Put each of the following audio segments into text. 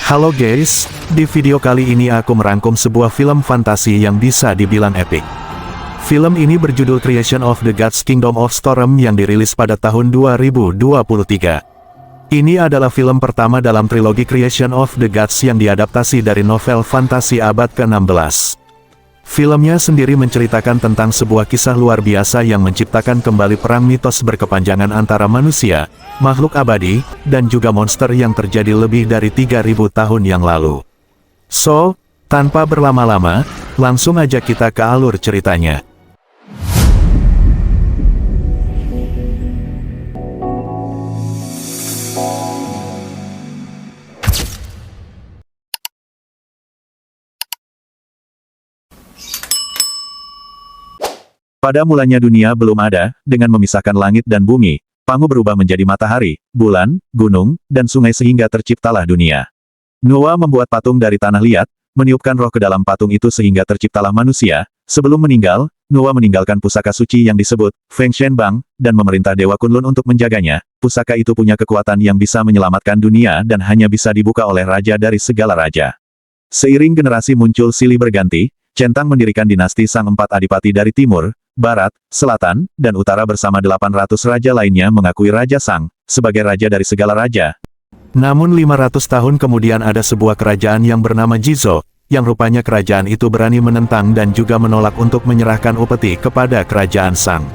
Halo guys, di video kali ini aku merangkum sebuah film fantasi yang bisa dibilang epic. Film ini berjudul Creation of the Gods Kingdom of Storm yang dirilis pada tahun 2023. Ini adalah film pertama dalam trilogi Creation of the Gods yang diadaptasi dari novel fantasi abad ke-16. Filmnya sendiri menceritakan tentang sebuah kisah luar biasa yang menciptakan kembali perang mitos berkepanjangan antara manusia, makhluk abadi, dan juga monster yang terjadi lebih dari 3000 tahun yang lalu. So, tanpa berlama-lama, langsung aja kita ke alur ceritanya. Pada mulanya dunia belum ada, dengan memisahkan langit dan bumi, Pangu berubah menjadi matahari, bulan, gunung, dan sungai sehingga terciptalah dunia. Noah membuat patung dari tanah liat, meniupkan roh ke dalam patung itu sehingga terciptalah manusia. Sebelum meninggal, Noah meninggalkan pusaka suci yang disebut Feng Shenbang, dan memerintah Dewa Kunlun untuk menjaganya. Pusaka itu punya kekuatan yang bisa menyelamatkan dunia dan hanya bisa dibuka oleh raja dari segala raja. Seiring generasi muncul silih berganti, Centang mendirikan dinasti Sang Empat Adipati dari timur, barat, selatan, dan utara bersama 800 raja lainnya mengakui Raja Sang sebagai raja dari segala raja. Namun 500 tahun kemudian ada sebuah kerajaan yang bernama Jizo, yang rupanya kerajaan itu berani menentang dan juga menolak untuk menyerahkan upeti kepada kerajaan Sang.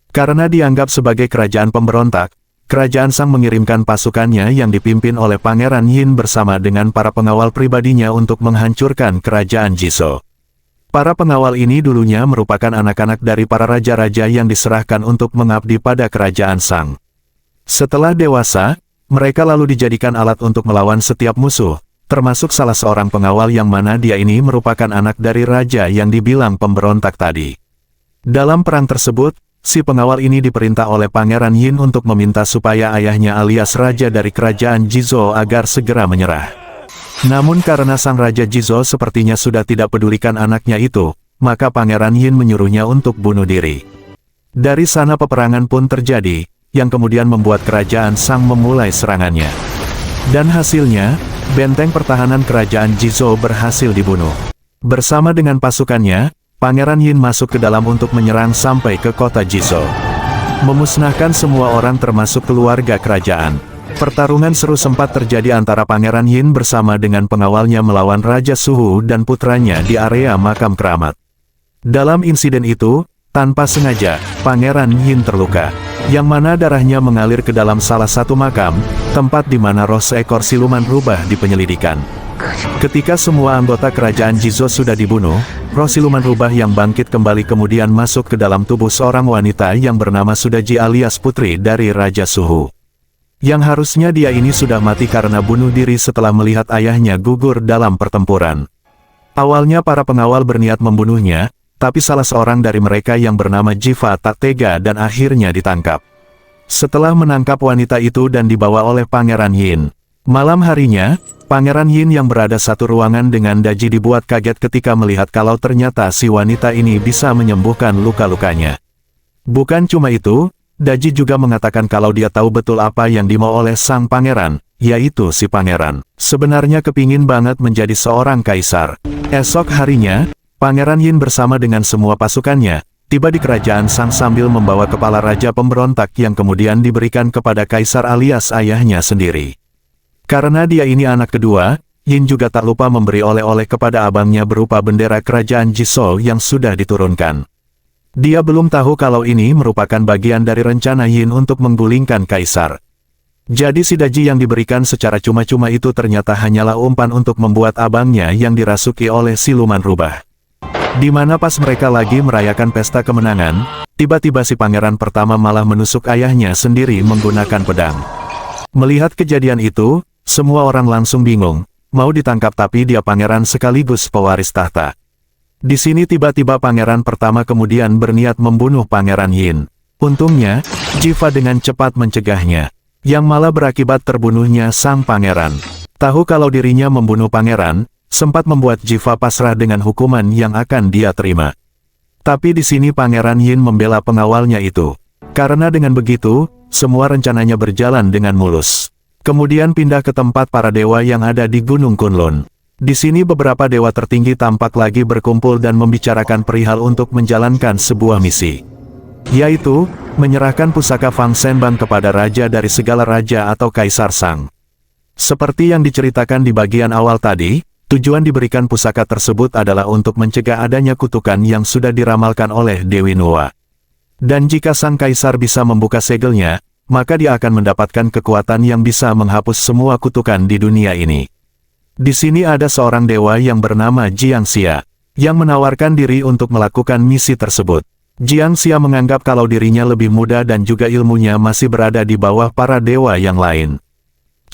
Karena dianggap sebagai kerajaan pemberontak, kerajaan Sang mengirimkan pasukannya yang dipimpin oleh Pangeran Yin bersama dengan para pengawal pribadinya untuk menghancurkan kerajaan Jizo. Para pengawal ini dulunya merupakan anak-anak dari para raja-raja yang diserahkan untuk mengabdi pada kerajaan Sang. Setelah dewasa, mereka lalu dijadikan alat untuk melawan setiap musuh, termasuk salah seorang pengawal yang mana dia ini merupakan anak dari raja yang dibilang pemberontak tadi. Dalam perang tersebut, si pengawal ini diperintah oleh Pangeran Yin untuk meminta supaya ayahnya alias raja dari kerajaan Jizo agar segera menyerah. Namun karena sang Raja Jizo sepertinya sudah tidak pedulikan anaknya itu, maka Pangeran Yin menyuruhnya untuk bunuh diri. Dari sana peperangan pun terjadi, yang kemudian membuat kerajaan Sang memulai serangannya. Dan hasilnya, benteng pertahanan kerajaan Jizo berhasil dibunuh. Bersama dengan pasukannya, Pangeran Yin masuk ke dalam untuk menyerang sampai ke kota Jizo. Memusnahkan semua orang termasuk keluarga kerajaan. Pertarungan seru sempat terjadi antara Pangeran Yin bersama dengan pengawalnya melawan Raja Suhu dan putranya di area makam keramat. Dalam insiden itu, tanpa sengaja, Pangeran Yin terluka, yang mana darahnya mengalir ke dalam salah satu makam, tempat di mana roh seekor siluman rubah dipenyelidikan. Ketika semua anggota kerajaan Jizo sudah dibunuh, roh siluman rubah yang bangkit kembali kemudian masuk ke dalam tubuh seorang wanita yang bernama Sudaji alias putri dari Raja Suhu. Yang harusnya dia ini sudah mati karena bunuh diri setelah melihat ayahnya gugur dalam pertempuran. Awalnya para pengawal berniat membunuhnya, tapi salah seorang dari mereka yang bernama Jiva tak tega dan akhirnya ditangkap. Setelah menangkap wanita itu dan dibawa oleh Pangeran Yin. Malam harinya, Pangeran Yin yang berada satu ruangan dengan Daji dibuat kaget ketika melihat kalau ternyata si wanita ini bisa menyembuhkan luka-lukanya. Bukan cuma itu, Daji juga mengatakan kalau dia tahu betul apa yang dimau oleh sang pangeran, yaitu si pangeran sebenarnya kepingin banget menjadi seorang kaisar. Esok harinya, Pangeran Yin bersama dengan semua pasukannya, tiba di kerajaan Sang sambil membawa kepala raja pemberontak yang kemudian diberikan kepada kaisar alias ayahnya sendiri. Karena dia ini anak kedua, Yin juga tak lupa memberi oleh-oleh kepada abangnya berupa bendera kerajaan Jizo yang sudah diturunkan. Dia belum tahu kalau ini merupakan bagian dari rencana Yin untuk menggulingkan kaisar. Jadi si Daji yang diberikan secara cuma-cuma itu ternyata hanyalah umpan untuk membuat abangnya yang dirasuki oleh siluman rubah. Di mana pas mereka lagi merayakan pesta kemenangan, tiba-tiba si pangeran pertama malah menusuk ayahnya sendiri menggunakan pedang. Melihat kejadian itu, semua orang langsung bingung, mau ditangkap tapi dia pangeran sekaligus pewaris tahta. Di sini tiba-tiba pangeran pertama kemudian berniat membunuh Pangeran Yin. Untungnya, Jiva dengan cepat mencegahnya, yang malah berakibat terbunuhnya sang pangeran. Tahu kalau dirinya membunuh pangeran, sempat membuat Jiva pasrah dengan hukuman yang akan dia terima. Tapi di sini Pangeran Yin membela pengawalnya itu. Karena dengan begitu, semua rencananya berjalan dengan mulus. Kemudian pindah ke tempat para dewa yang ada di Gunung Kunlun. Di sini beberapa dewa tertinggi tampak lagi berkumpul dan membicarakan perihal untuk menjalankan sebuah misi. Yaitu, menyerahkan pusaka Fang Shenbang kepada raja dari segala raja atau Kaisar Shang. Seperti yang diceritakan di bagian awal tadi, tujuan diberikan pusaka tersebut adalah untuk mencegah adanya kutukan yang sudah diramalkan oleh Dewi Nuwa. Dan jika Sang Kaisar bisa membuka segelnya, maka dia akan mendapatkan kekuatan yang bisa menghapus semua kutukan di dunia ini. Di sini ada seorang dewa yang bernama Jiang Xia, yang menawarkan diri untuk melakukan misi tersebut. Jiang Xia menganggap kalau dirinya lebih muda dan juga ilmunya masih berada di bawah para dewa yang lain.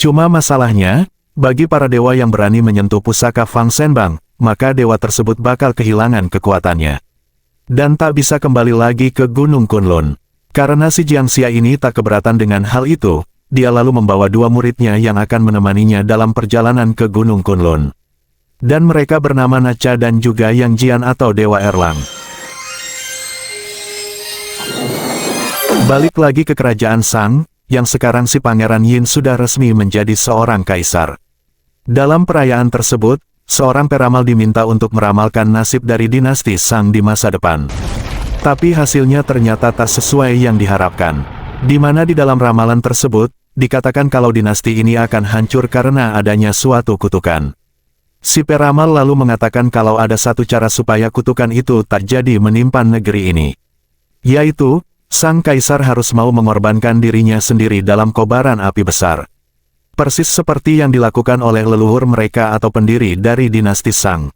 Cuma masalahnya, bagi para dewa yang berani menyentuh pusaka Fang Shenbang, maka dewa tersebut bakal kehilangan kekuatannya. Dan tak bisa kembali lagi ke Gunung Kunlun. Karena si Jiang Xia ini tak keberatan dengan hal itu, dia lalu membawa dua muridnya yang akan menemaninya dalam perjalanan ke Gunung Kunlun. Dan mereka bernama Nacha dan juga Yang Jian atau Dewa Erlang. Balik lagi ke kerajaan Shang, yang sekarang si Pangeran Yin sudah resmi menjadi seorang kaisar. Dalam perayaan tersebut, seorang peramal diminta untuk meramalkan nasib dari dinasti Shang di masa depan. Tapi hasilnya ternyata tak sesuai yang diharapkan. Di mana di dalam ramalan tersebut, dikatakan kalau dinasti ini akan hancur karena adanya suatu kutukan. Si peramal lalu mengatakan kalau ada satu cara supaya kutukan itu tak jadi menimpa negeri ini. Yaitu, Sang Kaisar harus mau mengorbankan dirinya sendiri dalam kobaran api besar. Persis seperti yang dilakukan oleh leluhur mereka atau pendiri dari dinasti Shang.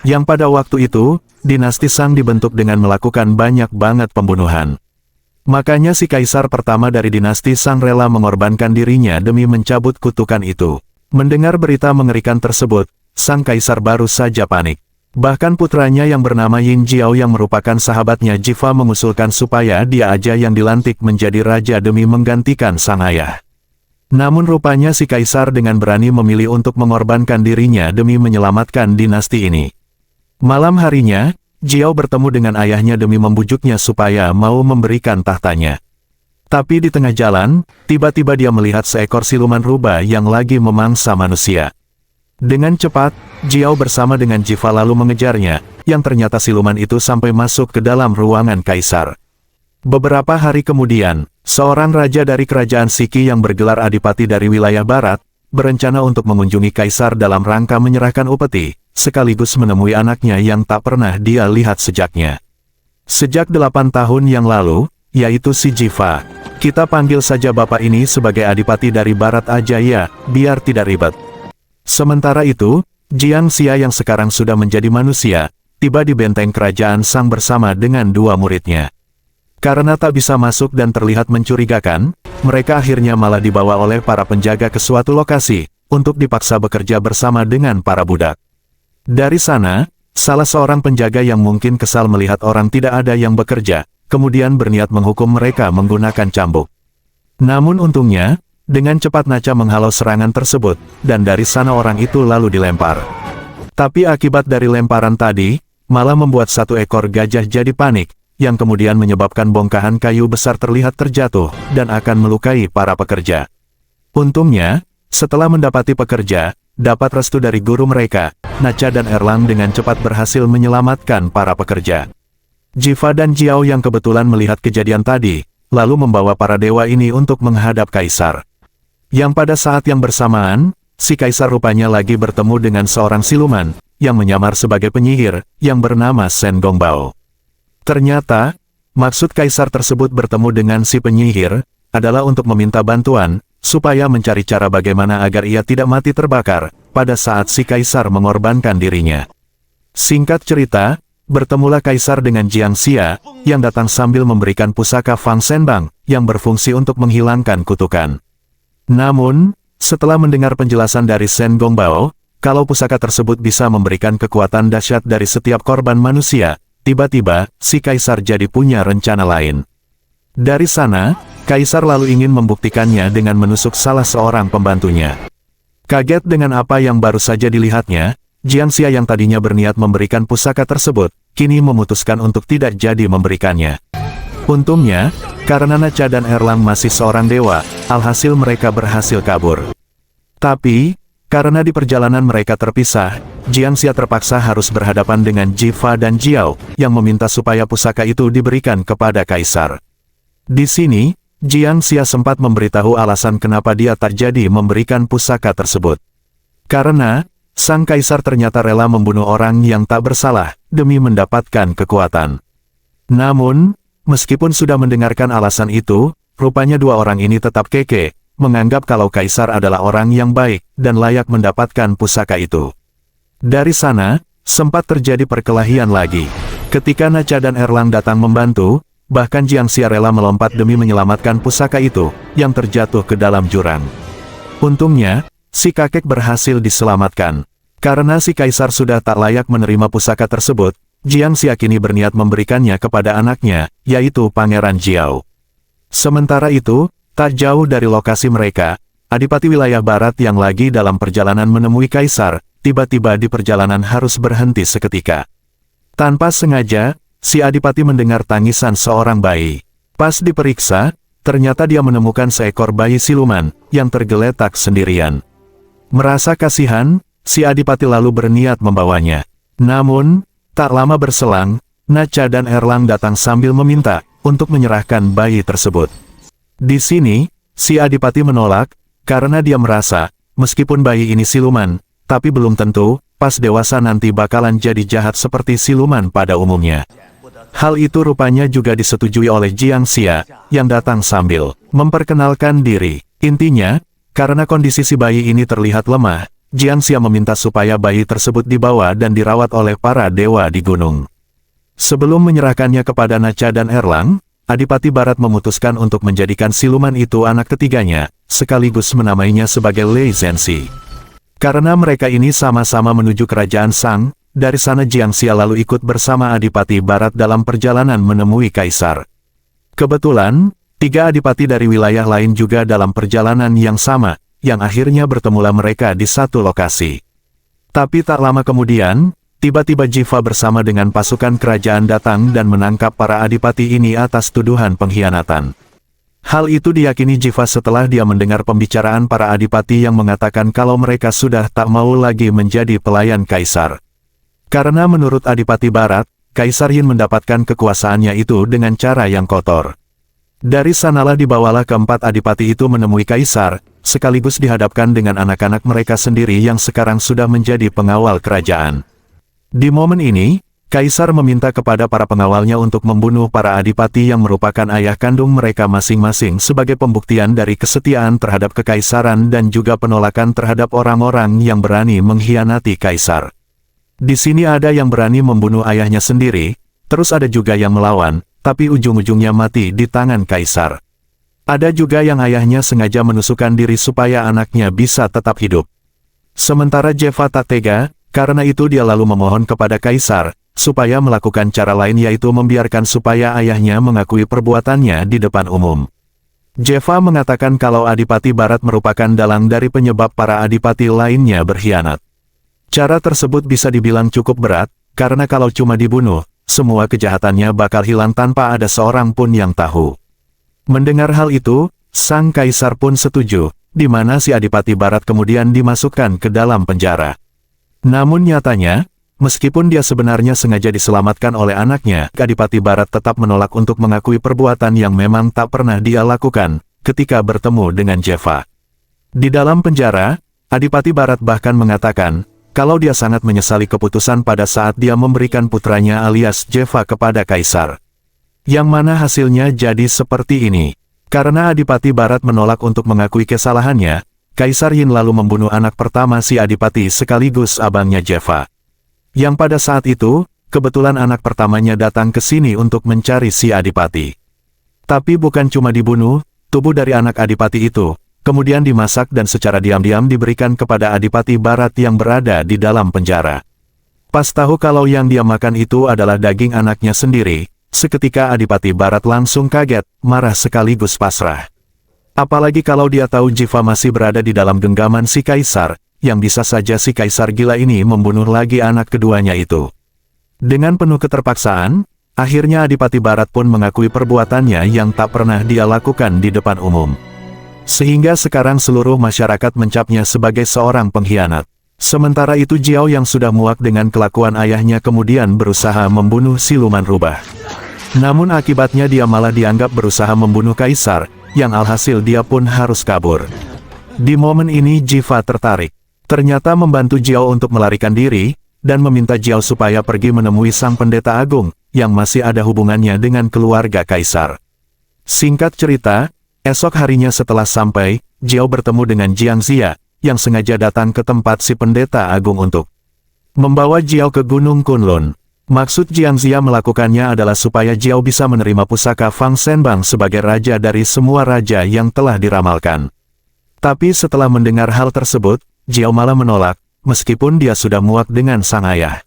Yang pada waktu itu, dinasti Shang dibentuk dengan melakukan banyak banget pembunuhan. Makanya si kaisar pertama dari dinasti Shang rela mengorbankan dirinya demi mencabut kutukan itu. Mendengar berita mengerikan tersebut, sang kaisar baru saja panik. Bahkan putranya yang bernama Yin Jiao yang merupakan sahabatnya Jiva mengusulkan supaya dia aja yang dilantik menjadi raja demi menggantikan sang ayah. Namun rupanya si kaisar dengan berani memilih untuk mengorbankan dirinya demi menyelamatkan dinasti ini. Malam harinya, Jiao bertemu dengan ayahnya demi membujuknya supaya mau memberikan tahtanya. Tapi di tengah jalan, tiba-tiba dia melihat seekor siluman rubah yang lagi memangsa manusia. Dengan cepat, Jiao bersama dengan Jiva lalu mengejarnya, yang ternyata siluman itu sampai masuk ke dalam ruangan kaisar. Beberapa hari kemudian, seorang raja dari kerajaan Siki yang bergelar adipati dari wilayah barat, berencana untuk mengunjungi kaisar dalam rangka menyerahkan upeti, sekaligus menemui anaknya yang tak pernah dia lihat sejaknya. Sejak 8 tahun yang lalu, yaitu si Jiva. Kita panggil saja bapak ini sebagai adipati dari barat aja ya, biar tidak ribet. Sementara itu, Jiang Xia yang sekarang sudah menjadi manusia, tiba di benteng kerajaan Shang bersama dengan dua muridnya. Karena tak bisa masuk dan terlihat mencurigakan, mereka akhirnya malah dibawa oleh para penjaga ke suatu lokasi, untuk dipaksa bekerja bersama dengan para budak. Dari sana, salah seorang penjaga yang mungkin kesal melihat orang tidak ada yang bekerja, kemudian berniat menghukum mereka menggunakan cambuk. Namun untungnya, dengan cepat Nacha menghalau serangan tersebut, dan dari sana orang itu lalu dilempar. Tapi akibat dari lemparan tadi, malah membuat satu ekor gajah jadi panik, yang kemudian menyebabkan bongkahan kayu besar terlihat terjatuh, dan akan melukai para pekerja. Untungnya, setelah mendapati pekerja, dapat restu dari guru mereka, Nacha dan Erlang dengan cepat berhasil menyelamatkan para pekerja. Jiva dan Jiao yang kebetulan melihat kejadian tadi, lalu membawa para dewa ini untuk menghadap kaisar. Yang pada saat yang bersamaan, si kaisar rupanya lagi bertemu dengan seorang siluman, yang menyamar sebagai penyihir, yang bernama Shen Gongbao. Ternyata, maksud kaisar tersebut bertemu dengan si penyihir, adalah untuk meminta bantuan, supaya mencari cara bagaimana agar ia tidak mati terbakar, pada saat si kaisar mengorbankan dirinya. Singkat cerita, bertemulah kaisar dengan Jiang Xia, yang datang sambil memberikan pusaka Fang Shenbang, yang berfungsi untuk menghilangkan kutukan. Namun, setelah mendengar penjelasan dari Shen Gongbao, kalau pusaka tersebut bisa memberikan kekuatan dahsyat dari setiap korban manusia, tiba-tiba, si kaisar jadi punya rencana lain. Dari sana, kaisar lalu ingin membuktikannya dengan menusuk salah seorang pembantunya. Kaget dengan apa yang baru saja dilihatnya, Jiang Xia yang tadinya berniat memberikan pusaka tersebut, kini memutuskan untuk tidak jadi memberikannya. Untungnya, karena Nacha dan Erlang masih seorang dewa, alhasil mereka berhasil kabur. Tapi, karena di perjalanan mereka terpisah, Jiangxia terpaksa harus berhadapan dengan Jiva dan Jiao, yang meminta supaya pusaka itu diberikan kepada Kaisar. Di sini, Jiangxia sempat memberitahu alasan kenapa dia tak jadi memberikan pusaka tersebut. Karena, sang Kaisar ternyata rela membunuh orang yang tak bersalah, demi mendapatkan kekuatan. Namun, meskipun sudah mendengarkan alasan itu, rupanya dua orang ini tetap keke, menganggap kalau Kaisar adalah orang yang baik, dan layak mendapatkan pusaka itu. Dari sana, sempat terjadi perkelahian lagi. Ketika Nacha dan Erlang datang membantu, bahkan Jiangxia rela melompat demi menyelamatkan pusaka itu, yang terjatuh ke dalam jurang. Untungnya, si kakek berhasil diselamatkan. Karena si Kaisar sudah tak layak menerima pusaka tersebut, Jiangxia kini berniat memberikannya kepada anaknya, yaitu Pangeran Jiao. Sementara itu, tak jauh dari lokasi mereka, adipati wilayah barat yang lagi dalam perjalanan menemui Kaisar, tiba-tiba di perjalanan harus berhenti seketika. Tanpa sengaja, si adipati mendengar tangisan seorang bayi. Pas diperiksa, ternyata dia menemukan seekor bayi siluman, yang tergeletak sendirian. Merasa kasihan, si adipati lalu berniat membawanya. Namun, tak lama berselang, Nacha dan Erlang datang sambil meminta untuk menyerahkan bayi tersebut. Di sini, si adipati menolak, karena dia merasa, meskipun bayi ini siluman, tapi belum tentu, pas dewasa nanti bakalan jadi jahat seperti siluman pada umumnya. Hal itu rupanya juga disetujui oleh Jiangxia, yang datang sambil memperkenalkan diri. Intinya, karena kondisi si bayi ini terlihat lemah, Jiangxia meminta supaya bayi tersebut dibawa dan dirawat oleh para dewa di gunung. Sebelum menyerahkannya kepada Nacha dan Erlang, Adipati Barat memutuskan untuk menjadikan siluman itu anak ketiganya, sekaligus menamainya sebagai Lei Zhenxi. Karena mereka ini sama-sama menuju kerajaan Shang, dari sana Jiangxia lalu ikut bersama Adipati Barat dalam perjalanan menemui Kaisar. Kebetulan, 3 adipati dari wilayah lain juga dalam perjalanan yang sama, yang akhirnya bertemulah mereka di satu lokasi. Tapi tak lama kemudian, tiba-tiba Jiva bersama dengan pasukan kerajaan datang dan menangkap para adipati ini atas tuduhan pengkhianatan. Hal itu diyakini Jiva setelah dia mendengar pembicaraan para adipati yang mengatakan kalau mereka sudah tak mau lagi menjadi pelayan Kaisar. Karena menurut Adipati Barat, Kaisar Yin mendapatkan kekuasaannya itu dengan cara yang kotor. Dari sanalah dibawalah keempat adipati itu menemui Kaisar, sekaligus dihadapkan dengan anak-anak mereka sendiri yang sekarang sudah menjadi pengawal kerajaan. Di momen ini, Kaisar meminta kepada para pengawalnya untuk membunuh para adipati yang merupakan ayah kandung mereka masing-masing sebagai pembuktian dari kesetiaan terhadap kekaisaran dan juga penolakan terhadap orang-orang yang berani mengkhianati Kaisar. Di sini ada yang berani membunuh ayahnya sendiri, terus ada juga yang melawan, tapi ujung-ujungnya mati di tangan Kaisar. Ada juga yang ayahnya sengaja menusukkan diri supaya anaknya bisa tetap hidup. Sementara Jiva tak tega, karena itu dia lalu memohon kepada Kaisar, supaya melakukan cara lain yaitu membiarkan supaya ayahnya mengakui perbuatannya di depan umum. Jiva mengatakan kalau Adipati Barat merupakan dalang dari penyebab para adipati lainnya berkhianat. Cara tersebut bisa dibilang cukup berat, karena kalau cuma dibunuh, semua kejahatannya bakal hilang tanpa ada seorang pun yang tahu. Mendengar hal itu, sang Kaisar pun setuju, di mana si Adipati Barat kemudian dimasukkan ke dalam penjara. Namun nyatanya, meskipun dia sebenarnya sengaja diselamatkan oleh anaknya, Adipati Barat tetap menolak untuk mengakui perbuatan yang memang tak pernah dia lakukan, ketika bertemu dengan Jiva. Di dalam penjara, Adipati Barat bahkan mengatakan, kalau dia sangat menyesali keputusan pada saat dia memberikan putranya alias Jiva kepada Kaisar. Yang mana hasilnya jadi seperti ini. Karena Adipati Barat menolak untuk mengakui kesalahannya, Kaisar Yin lalu membunuh anak pertama si Adipati sekaligus abangnya Jiva. Yang pada saat itu, kebetulan anak pertamanya datang ke sini untuk mencari si Adipati. Tapi bukan cuma dibunuh, tubuh dari anak Adipati itu kemudian dimasak dan secara diam-diam diberikan kepada Adipati Barat yang berada di dalam penjara. Pas tahu kalau yang dia makan itu adalah daging anaknya sendiri, seketika Adipati Barat langsung kaget, marah sekaligus pasrah. Apalagi kalau dia tahu Jiva masih berada di dalam genggaman si Kaisar, yang bisa saja si Kaisar gila ini membunuh lagi anak keduanya itu. Dengan penuh keterpaksaan, Akhirnya Adipati Barat pun mengakui perbuatannya yang tak pernah dia lakukan di depan umum. Sehingga sekarang seluruh masyarakat mencapnya sebagai seorang pengkhianat. Sementara itu Jiao yang sudah muak dengan kelakuan ayahnya kemudian berusaha membunuh siluman rubah. Namun akibatnya dia malah dianggap berusaha membunuh kaisar, yang alhasil dia pun harus kabur. Di momen ini Jiva tertarik. Ternyata membantu Jiao untuk melarikan diri, dan meminta Jiao supaya pergi menemui sang pendeta agung, yang masih ada hubungannya dengan keluarga kaisar. Singkat cerita, esok harinya setelah sampai, Jiao bertemu dengan Jiang Xia, yang sengaja datang ke tempat si pendeta agung untuk membawa Jiao ke Gunung Kunlun. Maksud Jiang Xia melakukannya adalah supaya Jiao bisa menerima pusaka Fang Shenbang sebagai raja dari semua raja yang telah diramalkan. Tapi setelah mendengar hal tersebut, Jiao malah menolak, meskipun dia sudah muak dengan sang ayah.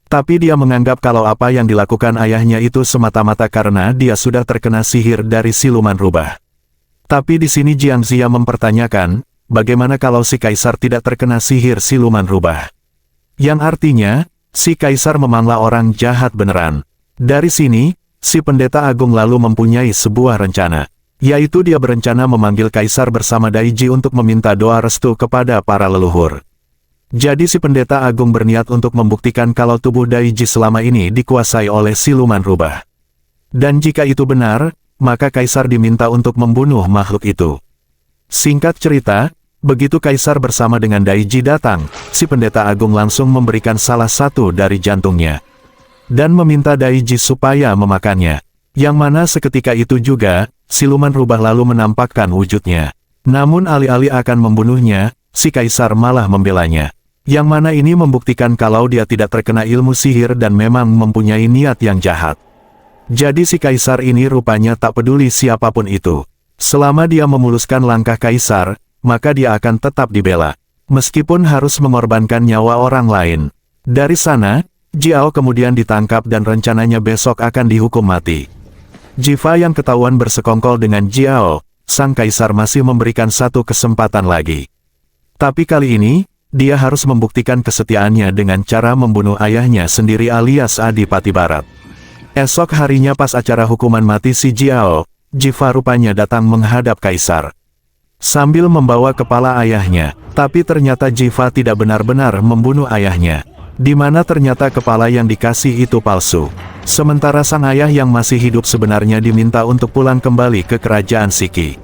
Tapi dia menganggap kalau apa yang dilakukan ayahnya itu semata-mata karena dia sudah terkena sihir dari siluman rubah. Tapi di sini Jiang Xia mempertanyakan, bagaimana kalau si kaisar tidak terkena sihir siluman rubah? Yang artinya, si kaisar memanglah orang jahat beneran. Dari sini, si pendeta agung lalu mempunyai sebuah rencana, yaitu dia berencana memanggil kaisar bersama Daiji untuk meminta doa restu kepada para leluhur. Jadi si pendeta agung berniat untuk membuktikan kalau tubuh Daiji selama ini dikuasai oleh siluman rubah. Dan jika itu benar, maka kaisar diminta untuk membunuh makhluk itu. Singkat cerita, begitu kaisar bersama dengan Daiji datang, si pendeta agung langsung memberikan salah satu dari jantungnya. Dan meminta Daiji supaya memakannya. Yang mana seketika itu juga, siluman rubah lalu menampakkan wujudnya. Namun alih-alih akan membunuhnya, si kaisar malah membelanya. Yang mana ini membuktikan kalau dia tidak terkena ilmu sihir dan memang mempunyai niat yang jahat. Jadi si kaisar ini rupanya tak peduli siapapun itu. Selama dia memuluskan langkah kaisar, maka dia akan tetap dibela. Meskipun harus mengorbankan nyawa orang lain. Dari sana, Jiao kemudian ditangkap dan rencananya besok akan dihukum mati. Jiva yang ketahuan bersekongkol dengan Jiao, sang kaisar masih memberikan satu kesempatan lagi. Tapi kali ini, dia harus membuktikan kesetiaannya dengan cara membunuh ayahnya sendiri alias Adipati Barat. Esok harinya pas acara hukuman mati si Jiao, Jiva rupanya datang menghadap kaisar. Sambil membawa kepala ayahnya, tapi ternyata Jiva tidak benar-benar membunuh ayahnya. Di mana ternyata kepala yang dikasih itu palsu. Sementara sang ayah yang masih hidup sebenarnya diminta untuk pulang kembali ke kerajaan Shiki.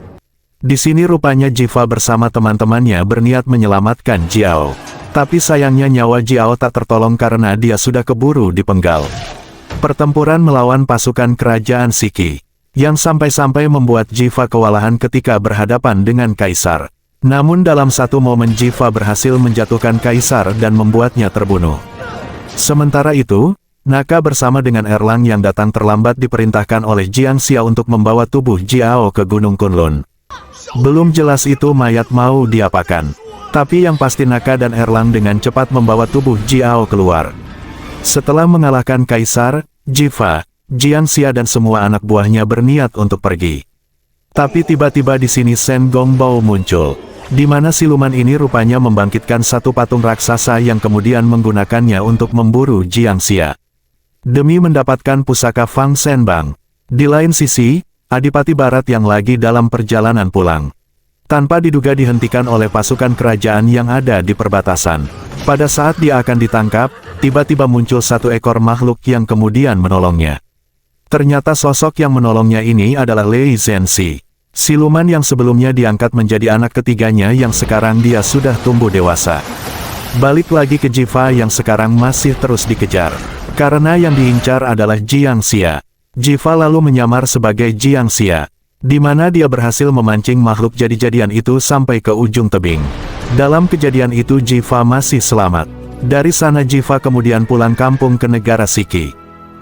Di sini rupanya Jiva bersama teman-temannya berniat menyelamatkan Jiao. Tapi sayangnya nyawa Jiao tak tertolong karena dia sudah keburu dipenggal. Pertempuran melawan pasukan kerajaan Shiki, yang sampai-sampai membuat Jiva kewalahan ketika berhadapan dengan kaisar. Namun dalam satu momen Jiva berhasil menjatuhkan kaisar dan membuatnya terbunuh. Sementara itu, Naka bersama dengan Erlang yang datang terlambat diperintahkan oleh Jiang Xia untuk membawa tubuh Jiao ke Gunung Kunlun. Belum jelas itu mayat mau diapakan. Tapi yang pasti Naka dan Erlang dengan cepat membawa tubuh Jiao keluar. Setelah mengalahkan kaisar, Jiva, Jiang Xia dan semua anak buahnya berniat untuk pergi. Tapi tiba-tiba di sini Shen Gongbao muncul, di mana siluman ini rupanya membangkitkan satu patung raksasa yang kemudian menggunakannya untuk memburu Jiang Xia. Demi mendapatkan pusaka Fang Shenbang. Di lain sisi, Adipati Barat yang lagi dalam perjalanan pulang, tanpa diduga dihentikan oleh pasukan kerajaan yang ada di perbatasan. Pada saat dia akan ditangkap, tiba-tiba muncul satu ekor makhluk yang kemudian menolongnya. Ternyata sosok yang menolongnya ini adalah Lei Zhenxi, siluman yang sebelumnya diangkat menjadi anak ketiganya yang sekarang dia sudah tumbuh dewasa. Balik lagi ke Jiva yang sekarang masih terus dikejar, karena yang diincar adalah Jiang Xia. Jiva lalu menyamar sebagai Jiang Xia, di mana dia berhasil memancing makhluk jadi-jadian itu sampai ke ujung tebing. Dalam kejadian itu Jiva masih selamat. Dari sana Jiva kemudian pulang kampung ke negara Shiki.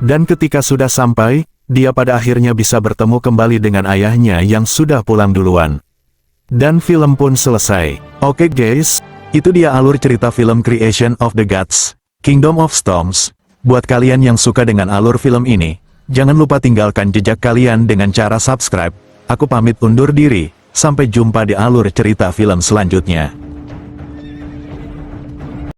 Dan ketika sudah sampai, dia pada akhirnya bisa bertemu kembali dengan ayahnya yang sudah pulang duluan. Dan film pun selesai. Oke guys, itu dia alur cerita film Creation of the Gods, Kingdom of Storms. Buat kalian yang suka dengan alur film ini, jangan lupa tinggalkan jejak kalian dengan cara subscribe. Aku pamit undur diri, sampai jumpa di alur cerita film selanjutnya.